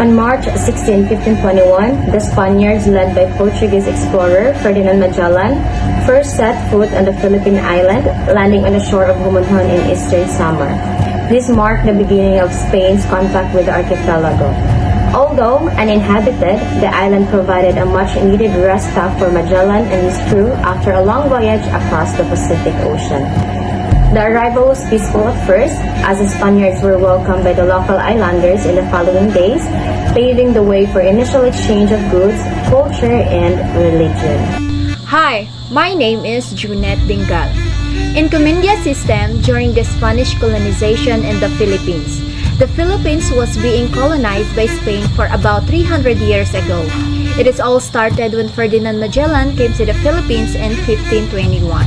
On March 16, 1521, the Spaniards, led by Portuguese explorer Ferdinand Magellan, first set foot on the Philippine island, landing on the shore of Humonhon in eastern Samar. This marked the beginning of Spain's contact with the archipelago. Although uninhabited, the island provided a much-needed rest stop for Magellan and his crew after a long voyage across the Pacific Ocean. The arrival was peaceful at first, as the Spaniards were welcomed by the local islanders in the following days, paving the way for initial exchange of goods, culture, and religion. Hi, my name is Junette Dingal. Encomienda system during the Spanish colonization in the Philippines. The Philippines was being colonized by Spain for about 300 years ago. It is all started when Ferdinand Magellan came to the Philippines in 1521.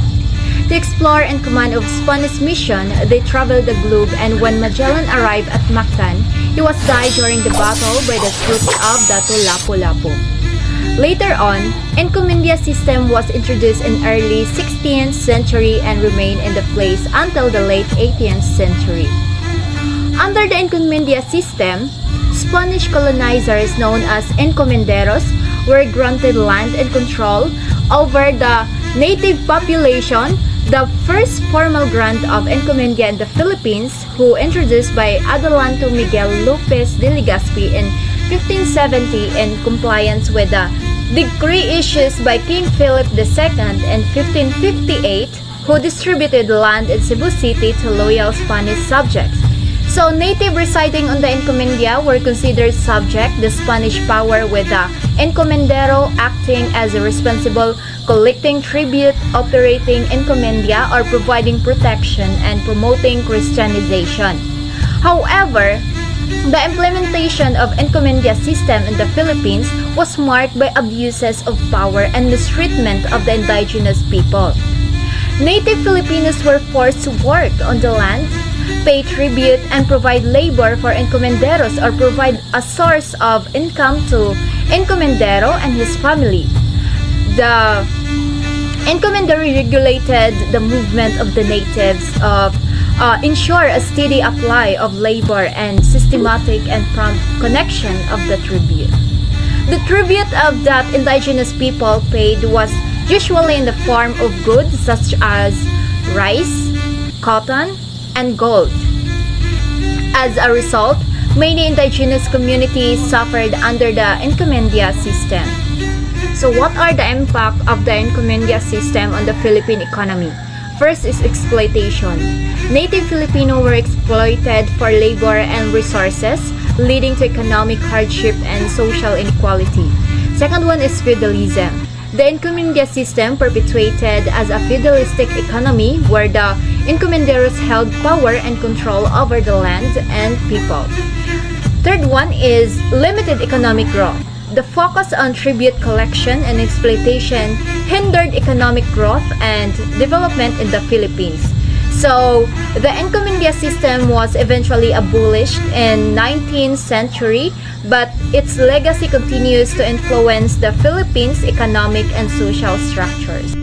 To explore and command of Spanish mission, they traveled the globe, and when Magellan arrived at Mactan, he was died during the battle by the troops of Dato Lapu-Lapu. Later on, encomienda system was introduced in early 16th century and remained in the place until the late 18th century. Under the encomienda system, Spanish colonizers known as encomenderos were granted land and control over the native population, the first formal grant of encomienda in the Philippines, who introduced by Adelanto Miguel Lopez de Legazpi in 1570 in compliance with the decree issued by King Philip II in 1558, who distributed land in Cebu City to loyal Spanish subjects. So native residing on the encomienda were considered subject to Spanish power, with the encomendero acting as a responsible, collecting tribute, operating encomienda, or providing protection and promoting Christianization. However, the implementation of encomienda system in the Philippines was marked by abuses of power and mistreatment of the indigenous people. Native Filipinos were forced to work on the land, pay tribute, and provide labor for encomenderos, or provide a source of income to encomendero and his family. The encomendero regulated the movement of the natives, ensure a steady apply of labor, and systematic and prompt connection of the tribute. The tribute of that indigenous people paid was usually in the form of goods such as rice, cotton, and gold. As a result, many indigenous communities suffered under the encomienda system. So what are the impact of the encomienda system on the Philippine economy? First is exploitation. Native Filipino were exploited for labor and resources, leading to economic hardship and social inequality. Second one is feudalism. The encomienda system perpetuated as a feudalistic economy where the encomenderos held power and control over the land and people. Third one is limited economic growth. The focus on tribute collection and exploitation hindered economic growth and development in the Philippines. So, the encomienda system was eventually abolished in 19th century, but its legacy continues to influence the Philippines' economic and social structures.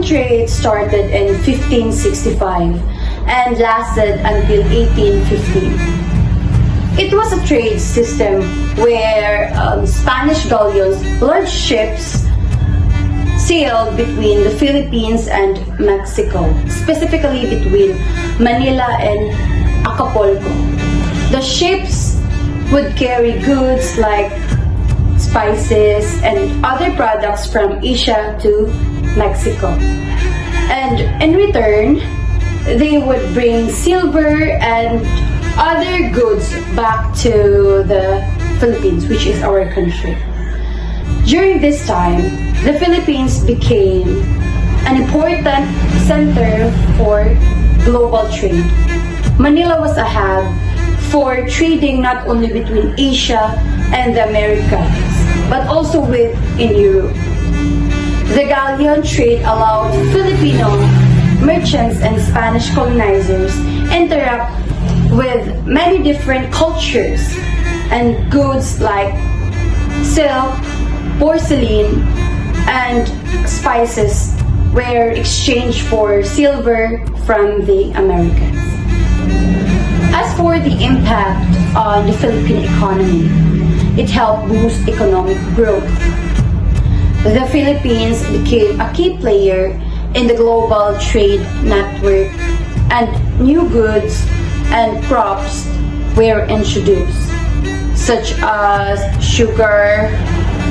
Trade started in 1565 and lasted until 1815. It was a trade system where Spanish galleons, large ships, sailed between the Philippines and Mexico, specifically between Manila and Acapulco. The ships would carry goods like spices and other products from Asia to Mexico. And in return, they would bring silver and other goods back to the Philippines, which is our country. During this time, the Philippines became an important center for global trade. Manila was a hub for trading not only between Asia and the Americas, but also within Europe. The galleon trade allowed Filipino merchants and Spanish colonizers interact with many different cultures, and goods like silk, porcelain, and spices were exchanged for silver from the Americans. As for the impact on the Philippine economy, it helped boost economic growth. The Philippines became a key player in the global trade network, and new goods and crops were introduced, such as sugar,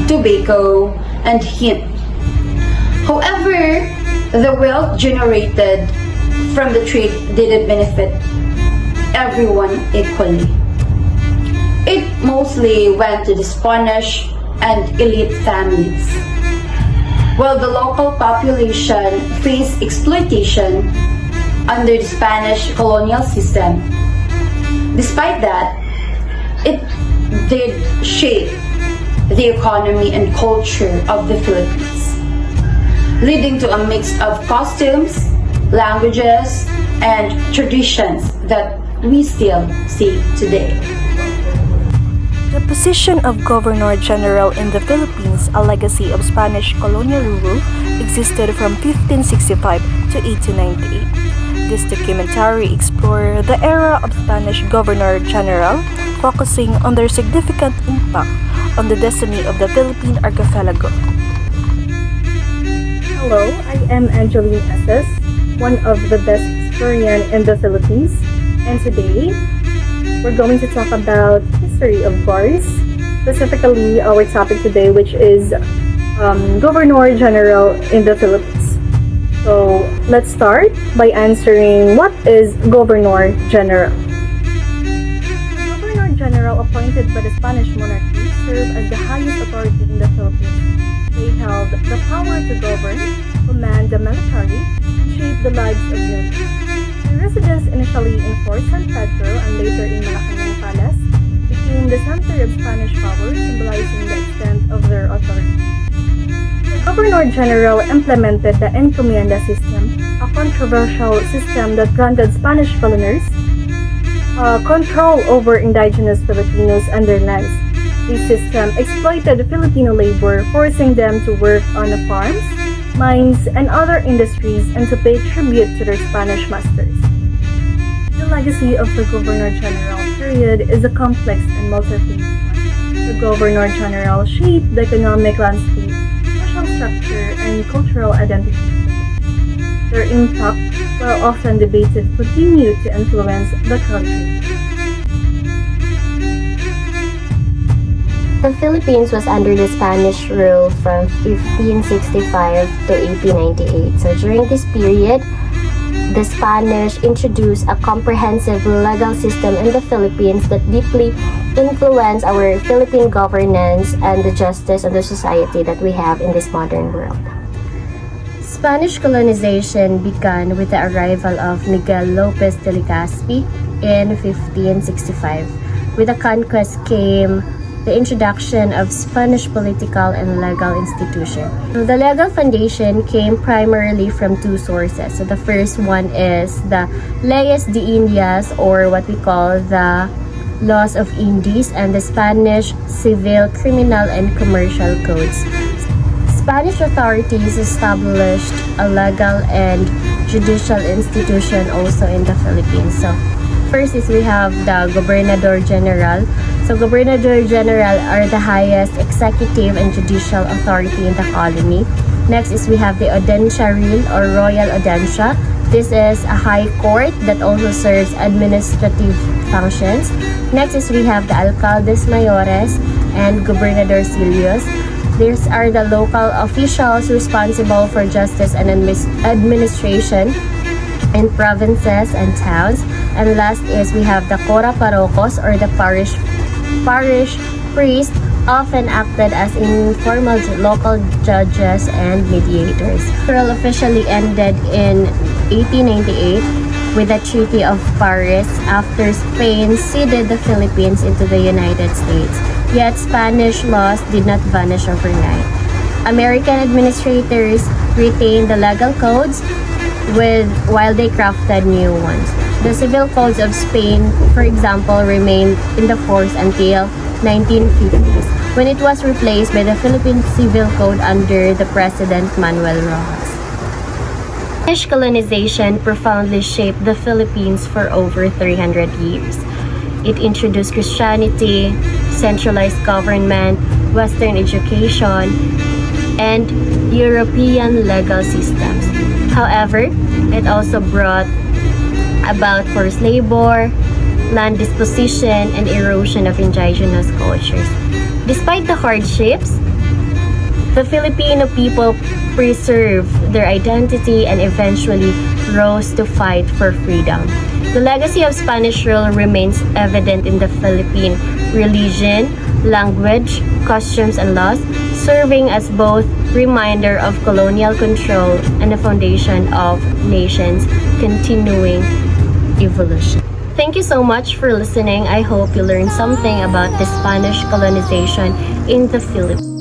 tobacco, and hemp. However, the wealth generated from the trade didn't benefit everyone equally. It mostly went to the Spanish and elite families, while the local population faced exploitation under the Spanish colonial system. Despite that, it did shape the economy and culture of the Philippines, leading to a mix of costumes, languages, and traditions that we still see today. The position of Governor General in the Philippines, a legacy of Spanish colonial rule, existed from 1565 to 1898. This documentary explored the era of Spanish Governor General, focusing on their significant impact on the destiny of the Philippine archipelago. Hello, I am Angeline Estes, one of the best historians in the Philippines, and today we're going to talk about history of Boris, specifically our topic today, which is Governor General in the Philippines. So let's start by answering what is Governor General. The Governor General appointed by the Spanish monarchy served as the highest authority in the Philippines. They held the power to govern, command the military, and shape the lives of millions. Their residence initially in Fort San Pedro and later in Malacanang Palace became the center of Spanish power, symbolizing the extent of their authority. The Governor General implemented the encomienda system, a controversial system that granted Spanish coloners control over indigenous Filipinos and their lands. This system exploited Filipino labor, forcing them to work on the farms, mines, and other industries and to pay tribute to their Spanish masters. The legacy of the Governor-General period is a complex and multi-phased one. The Governor-General shaped the economic landscape, social structure, and cultural identity. Their impact, while often debated, continued to influence the country. The Philippines was under the Spanish rule from 1565 to 1898. So during this period, the Spanish introduced a comprehensive legal system in the Philippines that deeply influenced our Philippine governance and the justice of the society that we have in this modern world. Spanish colonization began with the arrival of Miguel Lopez de Legazpi in 1565. With the conquest came the introduction of Spanish political and legal institutions. The legal foundation came primarily from two sources. So the first one is the Leyes de Indias, or what we call the Laws of Indies, and the Spanish Civil, Criminal, and Commercial Codes. Spanish authorities established a legal and judicial institution also in the Philippines. So first is we have the Gobernador General. So Gobernador General are the highest executive and judicial authority in the colony. Next is we have the Audiencia-Real or Royal Audiencia. This is a high court that also serves administrative functions. Next is we have the Alcaldes Mayores and Gobernadorcillos. These are the local officials responsible for justice and administration in provinces and towns. And last is we have the Cora Parocos, or the parish priest, often acted as informal local judges and mediators. The rule officially ended in 1898 with the Treaty of Paris after Spain ceded the Philippines into the United States. Yet Spanish laws did not vanish overnight. American administrators retained the legal codes while they crafted new ones. The civil codes of Spain, for example, remained in the force until 1950s, when it was replaced by the Philippine Civil Code under the President Manuel Rojas. Spanish colonization profoundly shaped the Philippines for over 300 years. It introduced Christianity, centralized government, Western education, and European legal systems. However, it also brought about forced labor, land disposition, and erosion of indigenous cultures. Despite the hardships, the Filipino people preserved their identity and eventually rose to fight for freedom. The legacy of Spanish rule remains evident in the Philippine religion, language, customs, and laws, serving as both reminder of colonial control and the foundation of nations' continuing evolution. Thank you so much for listening. I hope you learned something about the Spanish colonization in the Philippines.